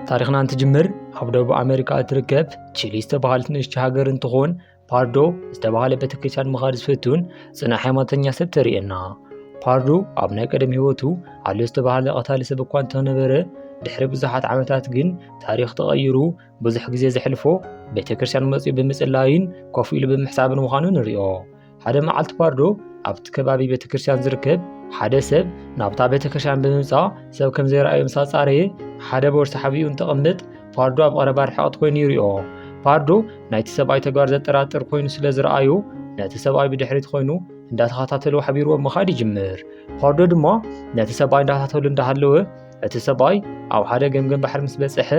ታሪክና እንትጅምር ኣብ ደቡብ ኣሜሪካ እትርከብ ቺሊ ዝተባሃለት ንእሽቶ ሃገር እንትኾን ፓርዶ ዝተባሃለ ቤተክርስትያን ምኻድ ዝፍቱን ጽኑዕ ሃይማኖተኛ ሰብ ተርእየና። ፓርዶ ኣብ ናይ ቀደም ህይወቱ ኣሎ ዝተባሃለ ቀታሊ ሰብ እኳ እንተነበረ ድሕሪ ብዙሓት ዓመታት ግን ታሪክ ተቐይሩ ብዙሕ ግዜ ዘሕልፎ ቤተክርስትያን መጽኡ ብምጽላይን ኮፍ ኢሉ ብምሕሳብን ምዃኑ ንሪኦ። ሓደ መዓልቲ ፓርዶ ኣብቲ ከባቢ ቤተክርስትያን ዝርከብ ሓደ ሰብ ናብታ ቤተክርስትያን ብምምጻእ ሰብ ከም ዘይረኣዮ ምስ ኣጻረየ ሓደ ቦርሳ ሓቢኡ እንትቕምጥ ፓርዶ ኣብ ቀረባ ርሕቐት ኮይኑ ይሪኦ። ፓርዶ ናይቲ ሰብኣይ ተግባር ዘጠራጥር ኮይኑ ስለ ዝረኣዩ ነቲ ሰብኣይ ብድሕሪት ኮይኑ እንዳተኸታተሎ ሓቢርዎ ምኻድ ይጅምር። ፓርዶ ድማ ነቲ ሰብኣይ እንዳተኸታተሎ እንዳሃለወ እቲ ሰብኣይ ኣብ ሓደ ገምገም ባሕሪ ምስ በጽሐ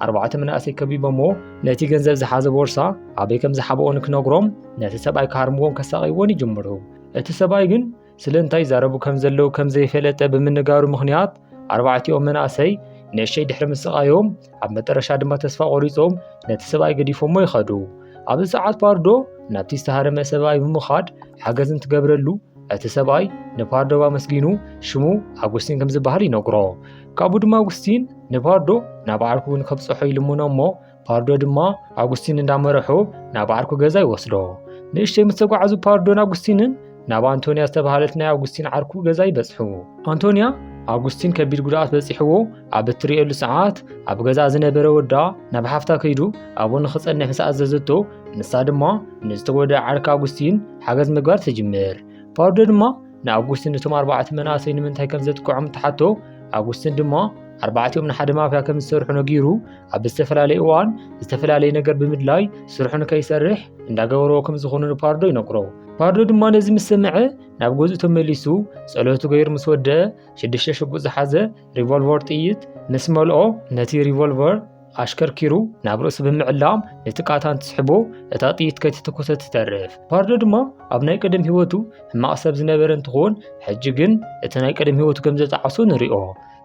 4 መናእሰይ ከቢቦሞ ነቲ ገንዘብ ዝሓዘ ቦርሳ ኣበይ ከም ዝሓብኦ ንክነግሮም ነቲ ሰብኣይ ካርምዎም ከሳቒይዎን ይጅምሩ። እቲ ሰብኣይ ግን ስለንታይ ይዛረቡ ከም ዘለው ከም ዘይፈለጠ ብምንጋሩ ምኽንያት 4 መናእሰይ ንእሽተይ ድሕሪ ምስቃዮም ኣብ መጨረሻ ድማ ተስፋ ቆሪጾም ነቲ ሰብኣይ ገዲፎሞ ይኸዱ። ኣብዚ ሰዓት ፓርዶ ናብቲ ዝተሃረመ ሰብኣይ ብምኻድ ሓገዝ እንትገብረሉ እቲ ሰብኣይ ንፓርዶ ኣመስጊኑ ሽሙ ኣጉስቲን ከም ዝበሃል ይነግሮ። ካብኡ ድማ ኣጉስቲን ንፓርዶ ናብ ዓርኩ ንከብፅሖ ይልምኖ እሞ ፓርዶ ድማ ኣጉስቲን እንዳመረሖ ናብ ዓርኩ ገዛ ይወስዶ። ንእሽተይ ምስ ተጓዓዙ ፓርዶን ኣጉስቲንን ናብ አንቶኒያ ዝተባሃለት ናይ ኣጉስቲን ዓርኩ ገዛ ይበጽሑ። አንቶኒያ ኣጉስቲን ከቢድ ጉድኣት በፂሕዎ ኣብ እትሪኤሉ ሰዓት ኣብ ገዛ ዝነበረ ወዳ ናብ ሓፍታ ከይዱ ኣብኡ ንኽጸንሕ ምስ ኣዘዘቶ ንሳ ድማ ንዝተጎድአ ዓርካ ኣጉስቲን ሓገዝ ምግባር ትጅምር። ፓርዶ ድማ ንኣጉስቲን እቶም 4 መናእሰይ ንምንታይ ከም ዘትክዖም ተሓቶ ኣጉስቲን ድማ 4ኦም ንሓደ ማፍያ ከም ዝሰርሑ ነጊሩ ኣብ ዝተፈላለየ እዋን ዝተፈላለየ ነገር ብምድላይ ስርሑ ንከይሰርሕ እንዳገበርዎ ከም ዝኾኑ ንፓርዶ ይነግሮ። ፓርዶ ድማ ነዚ ምስ ሰምዐ ናብ ገዝኡ ተመሊሱ ጸሎቱ ገይሩ ምስ ወደአ 6 ሽጉጥ ዝሓዘ ሪቮልቨር ጥይት ምስ መልኦ ነቲ ሪቮልቨር ኣሽከርኪሩ ናብ ርእሱ ብምዕላም ነቲ ቃታን ትስሕቦ እታ ጥይት ከይተተኮሰት ትተርፍ። ፓርዶ ድማ ኣብ ናይ ቀደም ህይወቱ ሕማቕ ሰብ ዝነበረ እንትኾን ሕጂ ግን እቲ ናይ ቀደም ህይወቱ ከም ዘጣዓሶ ንሪኦ።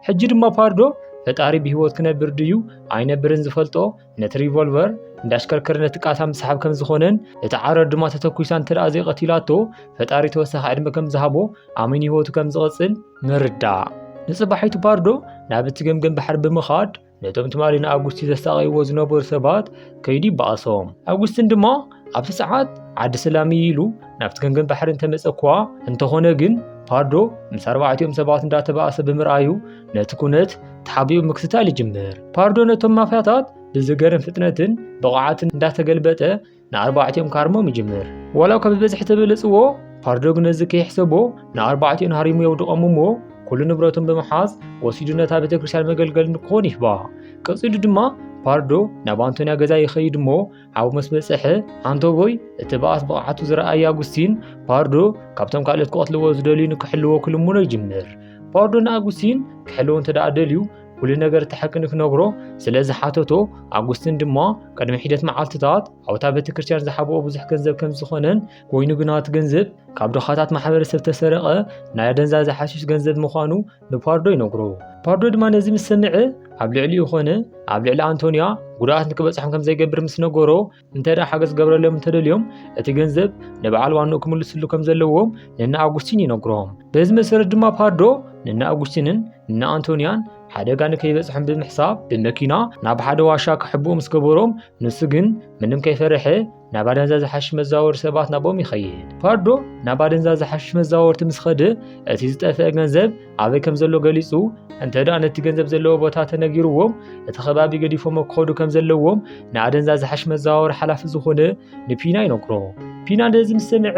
ሕጂ ድማ ፓርዶ ፈጣሪ ብህይወት ክነብር ድዩ ኣይነብርን ዝፈልጦ ነቲ ሪቮልቨር እንዳሽከርከረ ነቲ ቃታ ምስሓብ ከም ዝኾነን እቲ ዓረር ድማ ተተኩሳ እንተደኣ ዘይቀቲላቶ ፈጣሪ ተወሳኺ ዕድመ ከም ዝሃቦ ኣሚን ህይወቱ ከም ዝቐጽል ንርዳእ። ንጽባሒቱ ፓርዶ ናብ እቲ ገምገም ባሕሪ ብምኻድ ነቶም ትማሊ ንኣጉስቲን ዘሳቀይዎ ዝነበሩ ሰባት ከይዲ ይበኣሶም። ኣጉስቲን ድማ ኣብቲ ሰዓት ዓዲ ሰላም ኢሉ ናብቲ ገምገም ባሕሪ እንተመጸ እኳ እንተኾነ ግን ፓርዶ ምስ 4 ሰባት እንዳተባኣሰ ብምርኣዩ ነቲ ኩነት ተሓቢኡ ምክትታል ይጅምር። ፓርዶ ነቶም ማፍያታት ብዝገርም ፍጥነትን ብቕዓትን እንዳተገልበጠ ን4 ካርሞም ይጅምር። ዋላው ካብ ዝበዝሒ ተበለጽዎ ፓርዶ ግን ነዚ ከይሕሰቦ ን4 ሃሪሙ የውድቖም እሞ ኩሉ ንብረቶም ብምሓዝ ወሲዱ ነታ ቤተክርስትያን መገልገል ንክኾን ይህባ። ቀፂሉ ድማ ፓርዶ ናብ አንቶኒያ ገዛ ይኸይድ እሞ ኣብ ምስ በጽሐ አንቶቦይ እቲ በኣስ ብቕዓቱ ዝረኣየ ኣጉስቲን ፓርዶ ካብቶም ካልኦት ክቐትልዎ ዝደልዩ ንክሕልዎ ክልሙኖ ይጅምር። ፓርዶ ንኣጉስቲን ክሕልዎ እንተደኣ ደልዩ ኩሉ ነገር ተሓቂ ንክነግሮ ስለዚ ሓተቶ ኣጉስቲን ድማ ቅድሚ ሒደት መዓልትታት ኣብታ ቤተክርስትያን ዝሓብኦ ብዙሕ ገንዘብ ከም ዝኾነን ኮይኑ ግን እቲ ገንዘብ ካብ ድኻታት ማሕበረሰብ ተሰረቐ ናይ ኣደንዛዥ ሓሺሽ ገንዘብ ምዃኑ ንፓርዶ ይነግሮ። ፓርዶ ድማ ነዚ ምስ ሰምዐ ኣብ ልዕሊኡ ኾነ ኣብ ልዕሊ አንቶኒያ ጉድኣት ንክበጽሖም ከም ዘይገብር ምስ ነገሮ እንተደኣ ሓገዝ ገብረሎም እንተደልዮም እቲ ገንዘብ ንበዓል ዋንኡ ክምልስሉ ከም ዘለዎም ንኣጉስቲን ይነግሮም። በዚ መሰረት ድማ ፓርዶ ንኣጉስቲንን ንኣንቶኒያን ሓደጋ ንከይበጽሖም ብምሕሳብ ብመኪና ናብ ሓደ ዋሻ ክሕብኡ ምስ ገበሮም ንሱ ግን ምንም ከይፈርሐ ናብ ኣደንዛዥ ሓሺሽ መዛወሪ ሰባት ናቦም ይኸይድ። ፓርዶ ናብ ኣደንዛዥ ሓሺሽ መዛወርቲ ምስ ኸደ እቲ ዝጠፍአ ገንዘብ ኣበይ ከም ዘሎ ገሊጹ እንተደኣ ነቲ ገንዘብ ዘለዎ ቦታ ተነጊርዎም እቲ ከባቢ ገዲፎሞ ክኸዱ ከም ዘለዎም ንኣደንዛዥ ሓሺሽ መዛወሪ ሓላፊ ዝኾነ ንፒና ይነግሮ። ፒና ነዚ ምስ ሰምዐ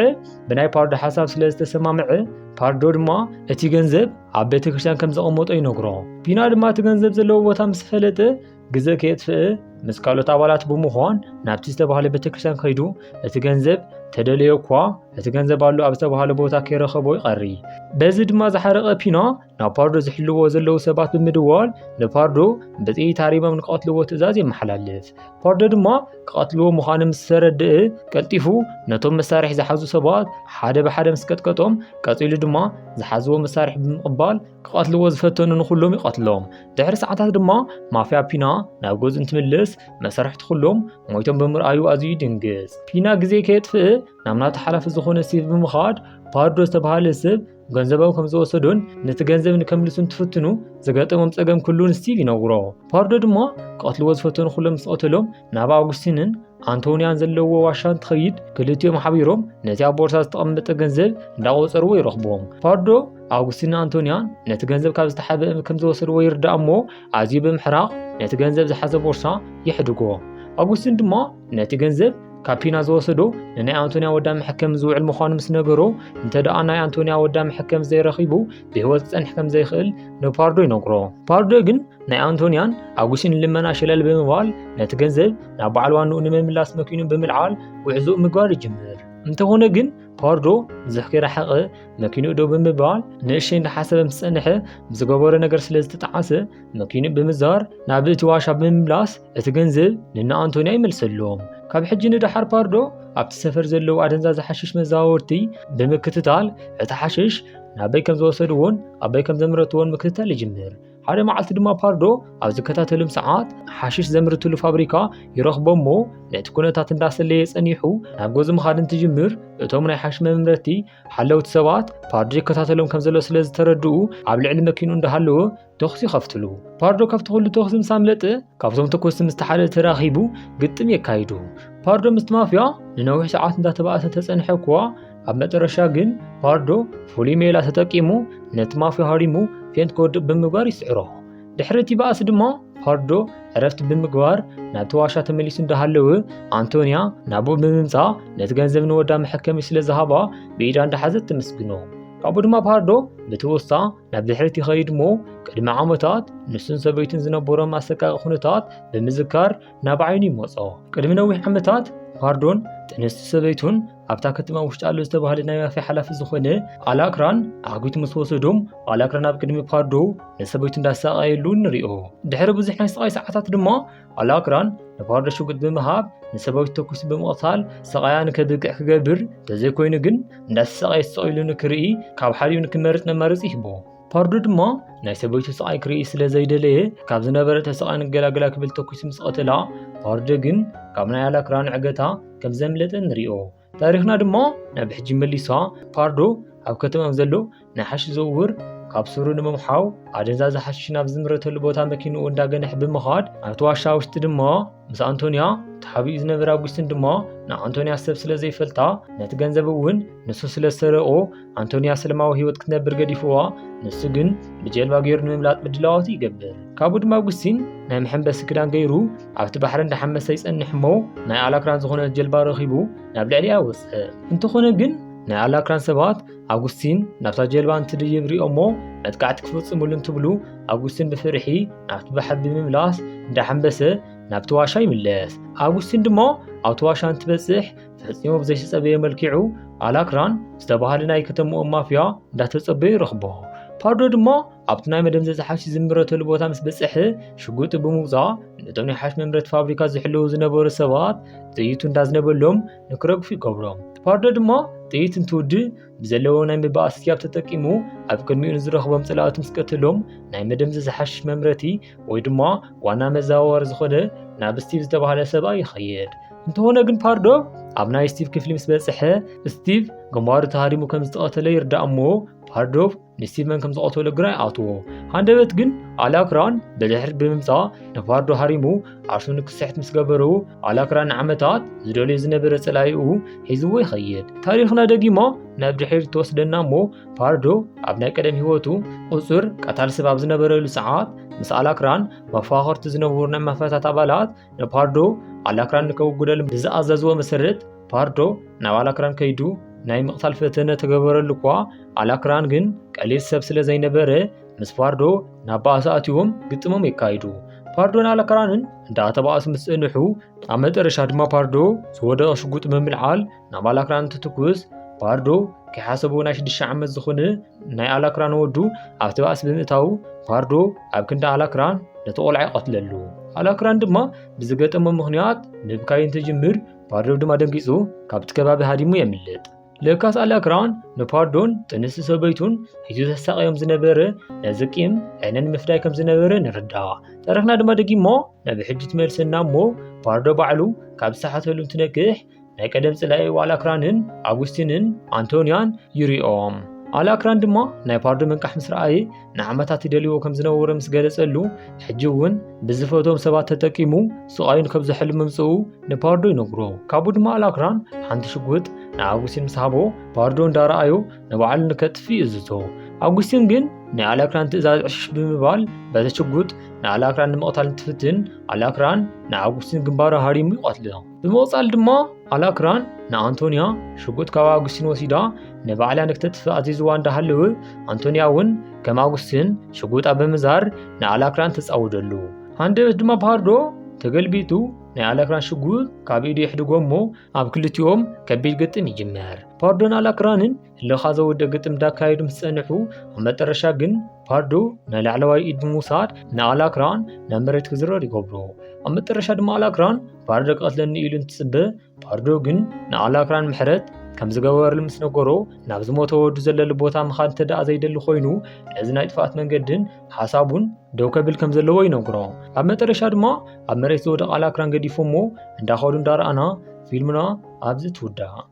ብናይ ፓርዶ ሓሳብ ስለ ዝተሰማምዐ ፓርዶ ድማ እቲ ገንዘብ ኣብ ቤተክርስትያን ከም ዘቐመጦ ይነግሮ። ፒና ድማ እቲ ገንዘብ ዘለዎ ቦታ ምስ ፈለጠ ግዜ ከየጥፍአ ምስ ካልኦት ኣባላት ብምዃን ናብቲ ዝተባሃለ ቤተክርስትያን ከይዱ እቲ ገንዘብ ተደልዮ እኳ እቲ ገንዘብ ኣሎ ኣብ ዝተባሃለ ቦታ ከይረኸቦ ይቐሪ። በዚ ድማ ዝሓረቐ ፒና ናብ ፓርዶ ዝሕልዎ ዘለዉ ሰባት ብምድዋል ንፓርዶ ብጥይት ሃሪሞም ንክቐትልዎ ትእዛዝ የመሓላልፍ። ፓርዶ ድማ ክቐትልዎ ምዃኑ ምስ ተረድአ ቀልጢፉ ነቶም መሳርሒ ዝሓዙ ሰባት ሓደ ብሓደ ምስ ቀጥቀጦም ቀፂሉ ድማ ዝሓዝዎ መሳርሒ ብምቕባል ክቐትልዎ ዝፈተኑ ንኹሎም ይቐትሎም። ድሕሪ ሰዓታት ድማ ማፍያ ፒና ናብ ገዝኡ እንትምለስ መሳርሒት ኩሎም ሞይቶም ብምርኣዩ ኣዝዩ ይድንግጽ። ፒና ግዜ ከየጥፍእ ናብ ናቱ ሓላፊ ዝኾነ ሴፍ ብምኻድ ፓርዶ ዝተባሃለ ሰብ ገንዘባው ከም ዝወሰዶን ነቲ ገንዘብ ንከምልሱን ትፍትኑ ዘጋጠሞም ፀገም ኩሉን ስቲቭ ይነግሮ። ፓርዶ ድማ ቀትልዎ ዝፈተኑ ኩሎም ስቆተሎም ናብ አውጉስቲንን አንቶኒያን ዘለዎ ዋሻ እንትኸይድ ክልቲኦም ሓቢሮም ነቲ ኣብ ቦርሳ ዝተቐመጠ ገንዘብ እንዳቆፀርዎ ይረኽቦም። ፓርዶ አውጉስቲን አንቶኒያን ነቲ ገንዘብ ካብ ዝተሓበ ከም ዝወሰድዎ ይርዳእ እሞ ኣዝዩ ብምሕራቕ ነቲ ገንዘብ ዝሓዘ ቦርሳ ይሕድጎ። አውጉስቲን ድማ ነቲ ገንዘብ ካብ ፒና ዝወሰዶ ንናይ አንቶኒያ ወዳ መሐከም ዝውዕል ምዃኑ ምስ ነገሮ እንተደኣ ናይ አንቶኒያ ወዳ መሐከም ዘይረኺቡ ብህይወት ክፀንሕ ከም ዘይኽእል ንፓርዶ ይነግሮ። ፓርዶ ግን ናይ አንቶኒያን አውጉስቲን ልመና ሸለል ብምባል ነቲ ገንዘብ ናብ በዓል ዋንኡ ንምምላስ መኪኑ ብምልዓል ውዕዙ ምግባር ይጅምር። እንተኾነ ግን ፓርዶ ብዙሕ ከይረሓቐ መኪኑ ዶ ብምባል ንእሽተይ እንዳሓሰበ ምስ ፀንሐ ብዝገበሮ ነገር ስለ ዝተጣዓሰ መኪኑ ብምዛር ናብ እቲ ዋሻ ብምምላስ እቲ ገንዘብ ንና አንቶኒያ ይመልሰሎም። ካብ ሕጂ ንድሓር ፓርዶ ኣብቲ ሰፈር ዘለዉ ኣደንዛዥ ሓሽሽ መዛወርቲ ብምክትታል እቲ ሓሽሽ ናበይ ከም ዝወሰድዎን ኣበይ ከም ዘምረትዎን ምክትታል ይጅምር። ሓደ መዓልቲ ድማ ፓርዶ ኣብ ዝከታተሎም ሰዓት ሓሽሽ ዘምርትሉ ፋብሪካ ይረኽቦሞ። ነቲ ኩነታት እንዳሰለየ ፀኒሑ ናብ ገዙ ምኻድ እንትጅምር እቶም ናይ ሓሽሽ መምረቲ ሓለውቲ ሰባት ፓርዶ ይከታተሎም ከም ዘሎ ስለ ዝተረድኡ ኣብ ልዕሊ መኪኑ እንዳሃለወ ተኽሲ ይኸፍትሉ። ፓርዶ ካብቲ ኩሉ ተኽሲ ምስ ኣምለጠ ካብቶም ተኮስቲ ምስ ሓደ ተራኺቡ ግጥም የካይዱ። ፓርዶ ምስቲ ማፍያ ንነዊሕ ሰዓት እንዳተባእሰ ተፀንሐ እኳ ኣብ መጨረሻ ግን ፓርዶ ፍሉይ ሜላ ተጠቂሙ ነቲ ማፍያ ሃሪሙ ፌንት ክወድቕ ብምግባር ይስዕሮ። ድሕሪ እቲ ባእሲ ድማ ፓርዶ ዕረፍቲ ብምግባር ናብቲ ዋሻ ተመሊሱ እንዳሃለወ አንቶኒያ ናብኡ ብምምፃእ ነቲ ገንዘብ ንወዳ መሐከሚ ስለ ዝሃባ ብኢዳ እንዳሓዘት ተመስግኖ። ካብኡ ድማ ፓርዶ ብትውስታ ናብ ድሕሪት ይኸይድ እሞ ቅድሚ ዓመታት ንሱን ሰበይቱን ዝነበሮም ኣሰቃቂ ኩነታት ብምዝካር ናብ ዓይኑ ይመፆ። ቅድሚ ነዊሕ ዓመታት ፓርዶን ጥንስቲ ሰበይቱን ኣብታ ከተማ ውሽጢ ኣሎ ዝተባሃለ ናይ ማፍያ ሓላፊ ዝኾነ ኣላክራን ኣጉት ምስ ወሰዶም ኣላክራን ኣብ ቅድሚ ፓርዶ ንሰበይቱ እንዳሰቃየሉ ንሪኦ። ድሕሪ ብዙሕ ናይ ስቃይ ሰዓታት ድማ ኣላክራን ንፓርዶ ሽጉጥ ብምሃብ ንሰበይቱ ተኩሲ ብምቕታል ሰቃያ ንከብቅዕ ክገብር ተዘይኮይኑ ግን እንዳተሰቃየ ተሰቂሉ ንክርኢ ካብ ሓልዩ ንክመርፅ መማረፂ ይህቦ። ፓርዶ ድማ ናይ ሰበይቱ ስቃይ ክርኢ ስለ ዘይደለየ ካብ ዝነበረ ተሰቃይ ንገላገላ ክብል ተኩሲ ምስ ቀተላ ፓርዶ ግን ካብ ናይ ኣላክራን ዕገታ ከም ዘምለጠ ንሪኦ። ታሪክና ድማ ናብ ሕጂ መሊሳ ፓርዶ ኣብ ከተማ ዘሎ ናይ ሓሽሽ ዝውውር ካብ ስሩ ንምምሓው ኣደንዛዥ ሓሽሽ ናብ ዝምረተሉ ቦታ መኪንኡ እንዳገነሕ ብምኻድ ኣብቲ ዋሻ ውሽጢ ድማ ምስ አንቶኒያ ተሓቢኡ ዝነበረ አውጉስቲን ድማ ንአንቶኒያ ሰብ ስለ ዘይፈልጣ ነቲ ገንዘብ እውን ንሱ ስለ ዝሰረቆ አንቶኒያ ሰላማዊ ህይወት ክትነብር ገዲፍዋ ንሱ ግን ብጀልባ ገይሩ ንምምላጥ ምድላዋት ይገብር። ካብኡ ድማ አውጉስቲን ናይ መሐንበሲ ክዳን ገይሩ ኣብቲ ባሕሪ እንዳሓመሰ ይጸንሕ እሞ ናይ ኣላክራን ዝኾነ ጀልባ ረኺቡ ናብ ልዕሊኣ ወፅእ። እንተኾነ ግን ናይ ኣላክራን ሰባት አውጉስቲን ናብታ ጀልባ እንትድይብ ሪኦሞ መጥቃዕቲ ክፍጽሙሉ እንትብሉ አውጉስቲን ብፍርሒ ናብቲ ባሕሪ ብምምላስ እንዳሓንበሰ ናብቲ ዋሻ ይምለስ። አውጉስቲን ድማ ኣብቲ ዋሻ እንትበጽሕ ፈጺሙ ብዘይተጸበየ መልክዑ ኣላክራን ዝተባሃለ ናይ ከተማኡ ማፍያ እንዳተጸበየ ይረኽቦ። ፓርዶ ድማ ኣብቲ ናይ መደምዘዝ ሓሽሽ ዝምረተሉ ቦታ ምስ በጽሐ ሽጉጥ ብምውፃእ ነቶም ናይ ሓሽሽ መምረቲ ፋብሪካ ዝሕልው ዝነበሩ ሰባት ጥይቱ እንዳዝነበሎም ንክረግፉ ይገብሮም። ፓርዶ ድማ ጥይት እንትውድእ ብዘለዎ ናይ ምባእ ስያብ ተጠቂሙ ኣብ ቅድሚኡ ንዝረኽቦም ጽላእት ምስ ቀተሎም ናይ መደምዘዝ ሓሽሽ መምረቲ ወይ ድማ ዋና መዘዋወሪ ዝኾነ ናብ ስቲቭ ዝተባሃለ ሰብኣይ ይኸይድ። እንተኾነ ግን ፓርዶ ኣብ ናይ ስቲቭ ክፍሊ ምስ በጽሐ ስቲቭ ግንባሩ ተሃሪሙ ከም ዝተቐተለ ይርዳእ እሞ ፓርዶ ንስቲቭ መን ከም ዝቐተሎ ግራ ይኣትዎ። ሃንደበት ግን ኣላክራን ብድሕሪት ብምምፃእ ንፓርዶ ሃሪሙ ዓርሱ ንክስሕት ምስ ገበሩ ኣላክራን ንዓመታት ዝደልዮ ዝነበረ ጸላይኡ ሒዝዎ ይኸይድ። ታሪክና ደጊሞ ናብ ድሕሪት ተወስደና እሞ ፓርዶ ኣብ ናይ ቀደም ህይወቱ ቁፁር ቀታሊ ሰብ ኣብ ዝነበረሉ ሰዓት ምስ ኣላክራን መፋኸርቲ ዝነበሩ ናይ ማፍያታት ኣባላት ንፓርዶ ኣላክራን ንከውጉደሉ ብዝኣዘዝዎ መሰረት ፓርዶ ናብ ኣላክራን ከይዱ ናይ ምቕታል ፈተነ ተገበረሉ እኳ ኣላክራን ግን ቀሊል ሰብ ስለ ዘይነበረ ምስ ፓርዶ ናብ ባእሲ ኣትዮም ግጥሞም የካይዱ። ፓርዶን ኣላክራንን እንዳተባእሱ ምስ ፀንሑ ኣብ መጨረሻ ድማ ፓርዶ ዝወደቐ ሽጉጥ ብምልዓል ናብ ኣላክራን እንትትኩስ ፓርዶ ከይሓሰቡ ናይ 6 ዓመት ዝኾነ ናይ ኣላክራን ወዱ ኣብቲ ባእሲ ብምእታው ፓርዶ ኣብ ክንዲ ኣላክራን ነቲ ቆልዓ ይቐትለሉ። ኣላክራን ድማ ብዝገጠሞ ምኽንያት ምብካይ እንትጅምር ፓርዶ ድማ ደንጊጹ ካብቲ ከባቢ ሃዲሙ የምልጥ። ለካስ ኣላክራን ንፓርዶን ጥንስቲ ሰበይቱን ሒዙ ተሰቃዮም ዝነበረ ነዚ ቂም ዓይነን ምፍዳይ ከም ዝነበረ ንርዳእ። ታሪክና ድማ ደጊሞ ናብ ሕጂ ትመልሰና እሞ ፓርዶ ባዕሉ ካብ ዝሰሓተሉ እንትነግሕ ናይ ቀደም ጽላኢ ኣላክራንን ኣጉስቲንን ኣንቶንያን ይሪኦም። ኣላክራን ድማ ናይ ፓርዶ መንቃሕ ምስ ረኣየ ንዓመታት ይደልይዎ ከም ዝነበረ ምስ ገለጸሉ ሕጂ እውን ብዝፈቶም ሰባት ተጠቂሙ ስቃዩን ካብ ዘሕልም ምምጽኡ ንፓርዶ ይነግሮ። ካብኡ ድማ ኣላክራን ሓንቲ ሽጉጥ ንኣጉስቲን ምስ ሃቦ ፓርዶ እንዳረኣዮ ንባዕሉ ንከጥፊ ይእዝዞ። ኣጉስቲን ግን ናይ ኣላክራን ትእዛዝ ዕሽሽ ብምባል በቲ ሽጉጥ ንኣላክራን ንምቕታል እንትፍትን ኣላክራን ንኣጉስቲን ግንባሩ ሃሪሙ ይቐትሎ። ብምቕጻል ድማ ኣላክራን ንኣንቶንያ ሽጉጥ ካብ ኣጉስቲን ወሲዳ ንባዕላ ንክተጥፊ ኣዚዝዋ እንዳሃለወ ኣንቶንያ እውን ከም ኣጉስቲን ሽጉጣ ብምዛር ንኣላክራን ተጻውደሉ። ሃንደበት ድማ ፓርዶ ተገልቢጡ ናይ ኣላክራን ሽጉጥ ካብ ኢዱ ይሕድጎ እሞ ኣብ ክልቲኦም ከቢድ ግጥም ይጅመር። ፓርዶን ኣላክራንን ህልኻ ዘውድእ ግጥም እንዳካየዱ ምስ ጸንሑ ኣብ መጨረሻ ግን ፓርዶ ናይ ላዕለዋይ ኢድ ብምውሳድ ንኣላክራን ናብ መሬት ክዝረር ይገብሮ። ኣብ መጨረሻ ድማ ኣላክራን ፓርዶ ቀትለኒ ኢሉ እንትጽበ ፓርዶ ግን ንኣላክራን ምሕረት ከም ዝገበረሉ ምስ ነገሮ ናብ ዝሞተ ወዱ ዘለሉ ቦታ ምኻድ እንተደኣ ዘይደሊ ኮይኑ ነዚ ናይ ጥፋኣት መንገድን ሓሳቡን ደው ከብል ከም ዘለዎ ይነግሮ። ኣብ መጨረሻ ድማ ኣብ መሬት ዝወደቐ ኣላክራን ገዲፎ እሞ እንዳኸዱ እንዳረኣና ፊልምና ኣብዚ ትውዳእ።